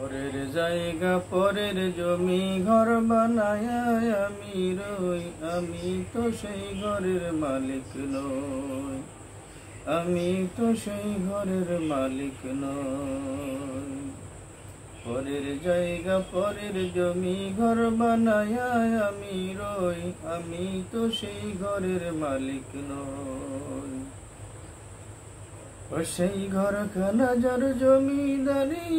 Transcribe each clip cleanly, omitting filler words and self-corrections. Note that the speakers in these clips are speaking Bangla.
পরের জায়গা পরের জমি ঘর বানায় আমি রই, আমি তো সেই ঘরের মালিক নই, আমি তো সেই ঘরের মালিক নই। পরের জায়গা পরের জমি ঘর বানায় আমি রই, আমি তো সেই ঘরের মালিক নই। ও সেই ঘরখানা যার জমিদারি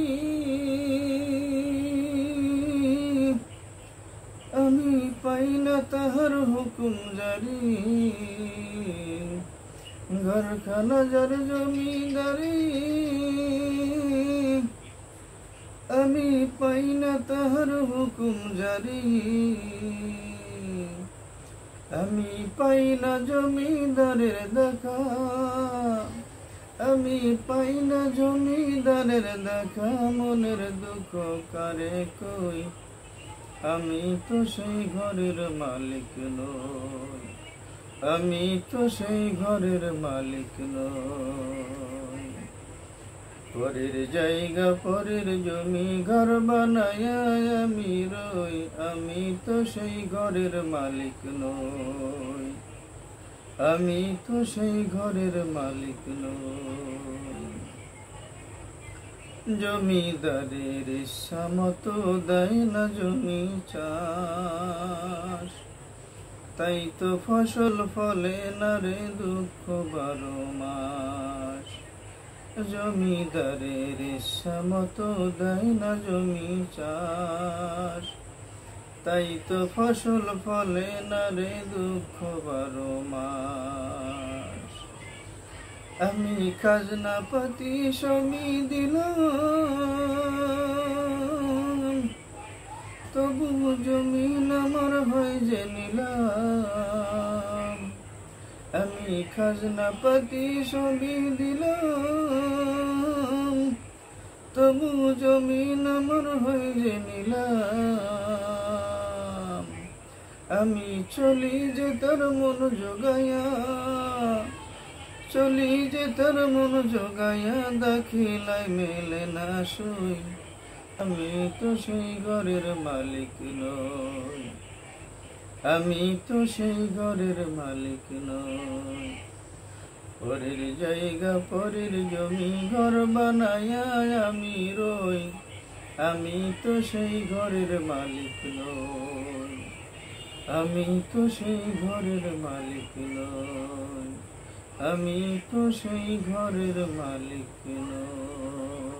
আমি পাই না তাহার হুকুম জারি, ঘরখানা যার জমিদারি আমি পাই না তাহার হুকুম জারি, আমি পাই না জমিদারের দেখা, আমি পাই না জমিদারের দেখা, মনের দুঃখ কারে কই, আমি তো সেই ঘরের মালিক নই, আমি তো সেই ঘরের মালিক নই। পরের জায়গা পরের জমি ঘর বানায় আমি রই, আমি তো সেই ঘরের মালিক নই, আমি তো সেই ঘরের মালিক নই। জমিদারের ইচ্ছা মতো দেয় না জমি চাষ, তাই তো ফসল ফলে না রে দুঃখ 12 মাস। জমিদারের ইচ্ছা মতো দেয় না জমি চাষ, তাই তো ফসল ফলে না রে দুঃখ 12 মাস। আমি খাজনা পাতি সবই দিলাম, তবু জমিন আমার হয় যে নিলাম। আমি খাজনা পাতি সবই দিলাম, তবু জমিন আমার হয় যে নিলাম। আমি চলি যে তার মন জোগায়া, চলি যে তার মন জোগায়া, দাখিলায় মেলে না সই, আমি তো সেই ঘরের মালিক নই, আমি তো সেই ঘরের মালিক নই। পরের জায়গা পরের জমি ঘর বানায় আমি রই, আমি তো সেই ঘরের মালিক নই, আমি তো সেই ঘরের মালিক নই, আমি তো সেই ঘরের মালিক নই।